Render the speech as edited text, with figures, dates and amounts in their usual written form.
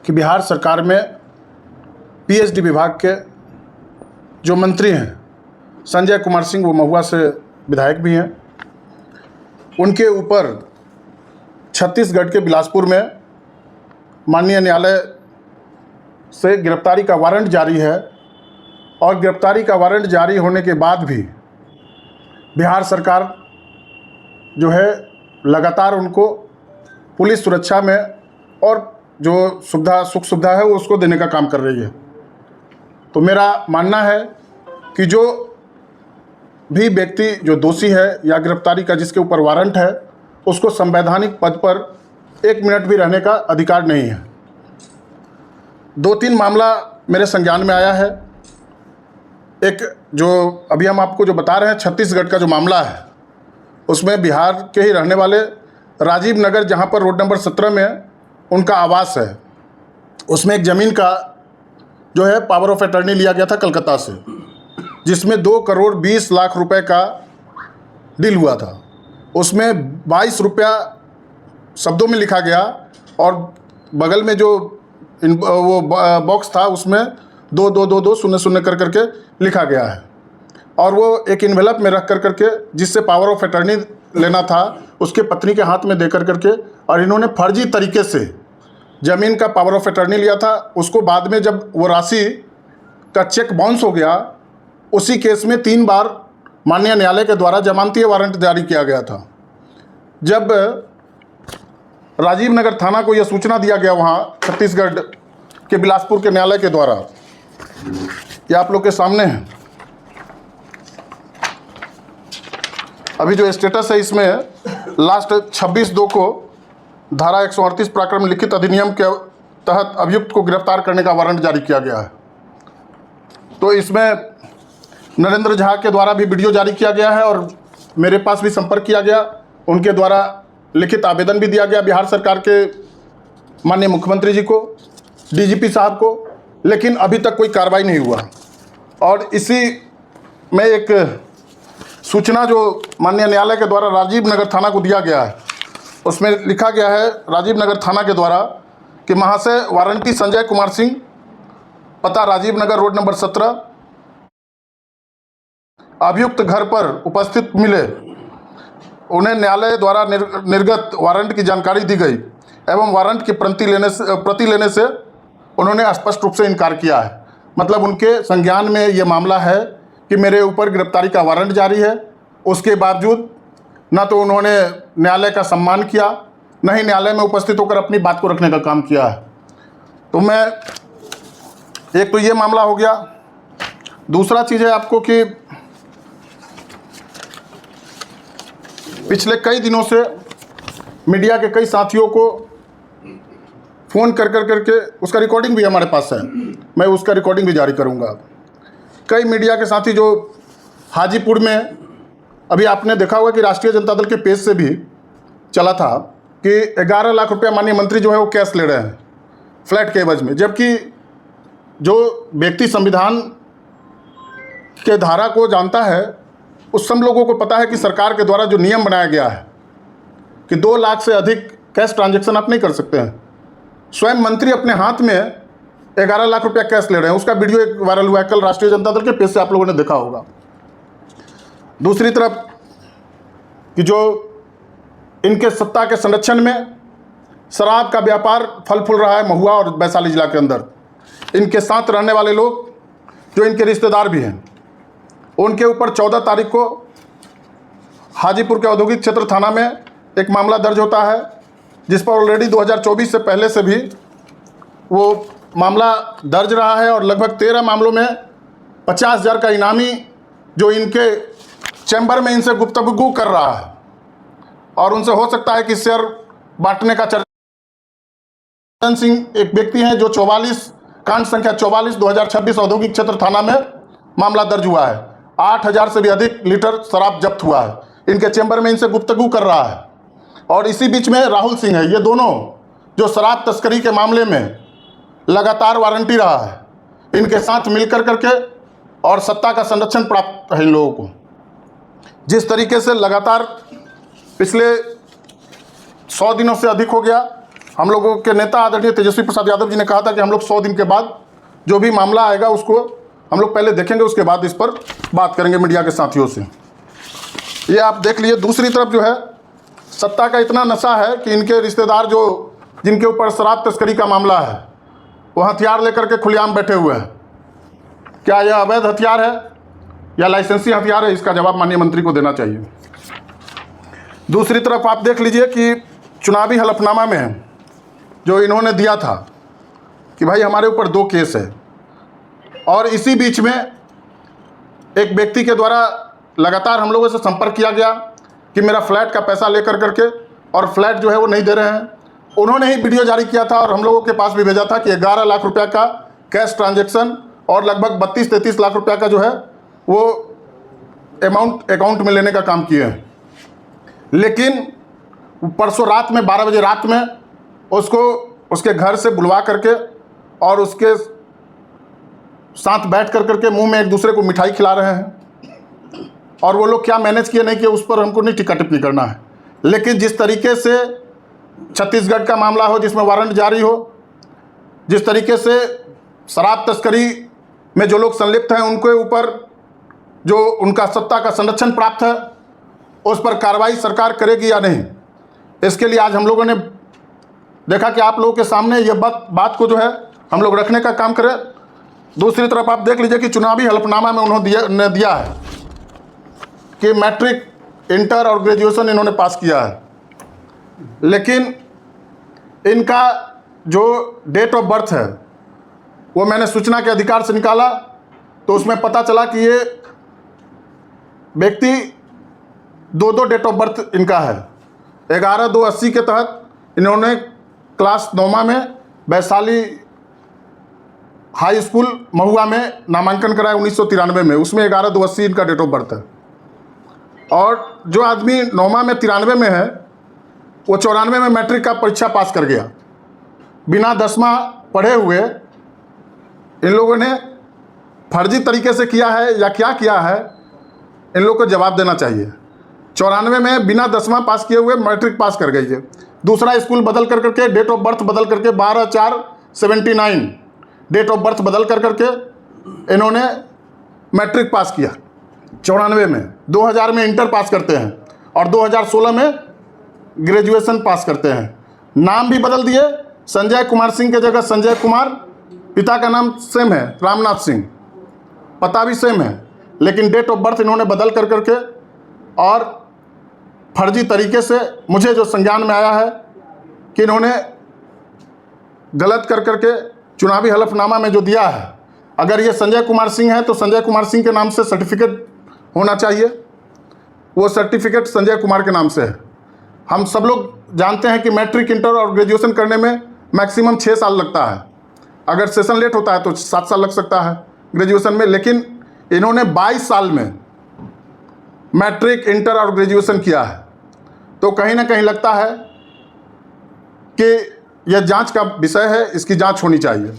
कि बिहार सरकार में पीएचडी विभाग के जो मंत्री हैं संजय कुमार सिंह, वो महुआ से विधायक भी हैं, उनके ऊपर छत्तीसगढ़ के बिलासपुर में माननीय न्यायालय से गिरफ्तारी का वारंट जारी है। और गिरफ्तारी का वारंट जारी होने के बाद भी बिहार सरकार जो है लगातार उनको पुलिस सुरक्षा में और जो सुख सुविधा है वो उसको देने का काम कर रही है। तो मेरा मानना है कि जो भी व्यक्ति जो दोषी है या गिरफ्तारी का जिसके ऊपर वारंट है, उसको संवैधानिक पद पर 1 मिनट भी रहने का अधिकार नहीं है। 2-3 मामला मेरे संज्ञान में आया है। एक जो अभी हम आपको जो बता रहे हैं छत्तीसगढ़ का जो मामला है, उसमें बिहार के ही रहने वाले राजीव नगर, जहाँ पर रोड नंबर 17 में उनका आवास है, उसमें एक ज़मीन का जो है पावर ऑफ अटर्नी लिया गया था कलकत्ता से, जिसमें 2 करोड़ 20 लाख रुपए का डील हुआ था। उसमें 22 रुपया शब्दों में लिखा गया और बगल में जो वो बॉक्स था उसमें 2222 शून्य शून्य कर करके लिखा गया है। और वो एक इन्वेलप में रख कर करके, जिससे पावर ऑफ अटर्नी लेना था, उसके पत्नी के हाथ में दे कर करके, और इन्होंने फर्जी तरीके से ज़मीन का पावर ऑफ अटर्नी लिया था। उसको बाद में जब वो राशि का चेक बाउंस हो गया, उसी केस में 3 बार माननीय न्यायालय के द्वारा जमानती वारंट जारी किया गया था। जब राजीव नगर थाना को यह सूचना दिया गया वहाँ छत्तीसगढ़ के बिलासपुर के न्यायालय के द्वारा, ये आप लोग के सामने है अभी जो स्टेटस है, इसमें लास्ट 26/2 को धारा 138 प्रकरण लिखित अधिनियम के तहत अभियुक्त को गिरफ्तार करने का वारंट जारी किया गया है। तो इसमें नरेंद्र झा के द्वारा भी वीडियो जारी किया गया है और मेरे पास भी संपर्क किया गया, उनके द्वारा लिखित आवेदन भी दिया गया बिहार सरकार के माननीय मुख्यमंत्री जी को, डीजीपी साहब को, लेकिन अभी तक कोई कार्रवाई नहीं हुआ। और इसी में एक सूचना जो माननीय न्यायालय के द्वारा राजीव नगर थाना को दिया गया है, उसमें लिखा गया है राजीव नगर थाना के द्वारा कि महाशय वारंटी संजय कुमार सिंह, पता राजीव नगर रोड नंबर 17, अभियुक्त घर पर उपस्थित मिले, उन्हें न्यायालय द्वारा निर्गत वारंट की जानकारी दी गई एवं वारंट की प्रति लेने से उन्होंने स्पष्ट रूप से इनकार किया है। मतलब उनके संज्ञान में ये मामला है कि मेरे ऊपर गिरफ्तारी का वारंट जारी है, उसके बावजूद ना तो उन्होंने न्यायालय का सम्मान किया, न ही न्यायालय में उपस्थित होकर अपनी बात को रखने का काम किया है। तो मैं एक तो ये मामला हो गया। दूसरा चीज़ है आपको कि पिछले कई दिनों से मीडिया के कई साथियों को फ़ोन कर करके, उसका रिकॉर्डिंग भी हमारे पास है, मैं उसका रिकॉर्डिंग भी जारी करूंगा। कई मीडिया के साथी जो हाजीपुर में, अभी आपने देखा होगा कि राष्ट्रीय जनता दल के पेज से भी चला था कि 11 लाख रुपया माननीय मंत्री जो है वो कैश ले रहे हैं फ्लैट के एवज में, जबकि जो व्यक्ति संविधान के धारा को जानता है उस सब लोगों को पता है कि सरकार के द्वारा जो नियम बनाया गया है कि 2 लाख से अधिक कैश ट्रांजैक्शन आप नहीं कर सकते हैं। स्वयं मंत्री अपने हाथ में 11 लाख रुपया कैश ले रहे हैं, उसका वीडियो एक वायरल हुआ है कल राष्ट्रीय जनता दल के पेज से, आप लोगों ने देखा होगा। दूसरी तरफ कि जो इनके सत्ता के संरक्षण में शराब का व्यापार फल फूल रहा है महुआ और वैशाली जिला के अंदर, इनके साथ रहने वाले लोग जो इनके रिश्तेदार भी हैं, उनके ऊपर 14 तारीख को हाजीपुर के औद्योगिक क्षेत्र थाना में एक मामला दर्ज होता है, जिस पर ऑलरेडी 2024 से पहले से भी वो मामला दर्ज रहा है और लगभग 13 मामलों में 50,000 का इनामी जो इनके चैम्बर में इनसे गुफ्तगू कर रहा है और उनसे हो सकता है कि शेयर बांटने का चर्चा। सिंह एक व्यक्ति हैं जो 44 कांड संख्या 44 2026 औद्योगिक क्षेत्र थाना में मामला दर्ज हुआ है। 8,000 से भी अधिक लीटर शराब जब्त हुआ है, इनके चैम्बर में इनसे गुफ्तगू कर रहा है। और इसी बीच में राहुल सिंह है, ये दोनों जो शराब तस्करी के मामले में लगातार वारंटी रहा है, इनके साथ मिलकर करके और सत्ता का संरक्षण प्राप्त है इन लोगों को। जिस तरीके से लगातार पिछले 100 दिनों से अधिक हो गया हम लोगों के नेता आदरणीय तेजस्वी प्रसाद यादव जी ने कहा था कि हम लोग 100 दिन के बाद जो भी मामला आएगा उसको हम लोग पहले देखेंगे, उसके बाद इस पर बात करेंगे मीडिया के साथियों से। ये आप देख लीजिए, दूसरी तरफ जो है सत्ता का इतना नशा है कि इनके रिश्तेदार जो जिनके ऊपर शराब तस्करी का मामला है वो हथियार लेकर के खुलेआम बैठे हुए हैं। क्या यह अवैध हथियार है या लाइसेंसी हथियार है, इसका जवाब माननीय मंत्री को देना चाहिए। दूसरी तरफ आप देख लीजिए कि चुनावी हलफनामा में जो इन्होंने दिया था कि भाई हमारे ऊपर 2 केस है, और इसी बीच में एक व्यक्ति के द्वारा लगातार हम लोगों से संपर्क किया गया कि मेरा फ्लैट का पैसा लेकर करके, और फ्लैट जो है वो नहीं दे रहे हैं। उन्होंने ही वीडियो जारी किया था और हम लोगों के पास भी भेजा था कि 11 लाख रुपया का कैश ट्रांजैक्शन और लगभग 32-33 लाख रुपया का जो है वो अमाउंट अकाउंट में लेने का काम किए हैं। लेकिन परसों रात में 12 बजे रात में उसको उसके घर से बुलवा करके और उसके साथ बैठ कर करके मुंह में एक दूसरे को मिठाई खिला रहे हैं, और वो लोग क्या मैनेज किए नहीं किए उस पर हमको नहीं टिक्का टिप्पणी करना है। लेकिन जिस तरीके से छत्तीसगढ़ का मामला हो जिसमें वारंट जारी हो, जिस तरीके से शराब तस्करी में जो लोग संलिप्त हैं उनके ऊपर जो उनका सत्ता का संरक्षण प्राप्त है उस पर कार्रवाई सरकार करेगी या नहीं, इसके लिए आज हम लोगों ने देखा कि आप लोगों के सामने ये बात को जो है हम लोग रखने का काम करें। दूसरी तरफ आप देख लीजिए कि चुनावी हलफनामा में उन्होंने दिया है कि मैट्रिक, इंटर और ग्रेजुएशन इन्होंने पास किया है, लेकिन इनका जो डेट ऑफ बर्थ है वो मैंने सूचना के अधिकार से निकाला तो उसमें पता चला कि ये व्यक्ति 2 डेट ऑफ बर्थ इनका है। 11/2/80 के तहत इन्होंने क्लास 9 में वैशाली हाई स्कूल महुआ में नामांकन कराया 1993 में, उसमें 11/2/80 इनका डेट ऑफ बर्थ है। और जो आदमी 9 में 93 में है वो 94 में मैट्रिक का परीक्षा पास कर गया, बिना 10वां पढ़े हुए। इन लोगों ने फर्जी तरीके से किया है या क्या किया है, इन लोगों को जवाब देना चाहिए। 94 में बिना 10वां पास किए हुए मैट्रिक पास कर गई है। दूसरा स्कूल बदल कर करके डेट ऑफ बर्थ बदल करके 12/4/79 डेट ऑफ बर्थ बदल कर करके इन्होंने मैट्रिक पास किया 94 में। 2000 में इंटर पास करते हैं और 2016 में ग्रेजुएशन पास करते हैं। नाम भी बदल दिए, संजय कुमार सिंह के जगह संजय कुमार, पिता का नाम सेम है रामनाथ सिंह, पता भी सेम है, लेकिन डेट ऑफ बर्थ इन्होंने बदल कर करके और फर्जी तरीके से, मुझे जो संज्ञान में आया है कि इन्होंने गलत कर करके चुनावी हलफनामा में जो दिया है, अगर ये संजय कुमार सिंह है तो संजय कुमार सिंह के नाम से सर्टिफिकेट होना चाहिए, वो सर्टिफिकेट संजय कुमार के नाम से है। हम सब लोग जानते हैं कि मैट्रिक, इंटर और ग्रेजुएशन करने में मैक्सिमम 6 साल लगता है, अगर सेशन लेट होता है तो 7 साल लग सकता है ग्रेजुएशन में, लेकिन इन्होंने 22 साल में मैट्रिक, इंटर और ग्रेजुएशन किया है। तो कहीं ना कहीं लगता है कि यह जांच का विषय है, इसकी जांच होनी चाहिए।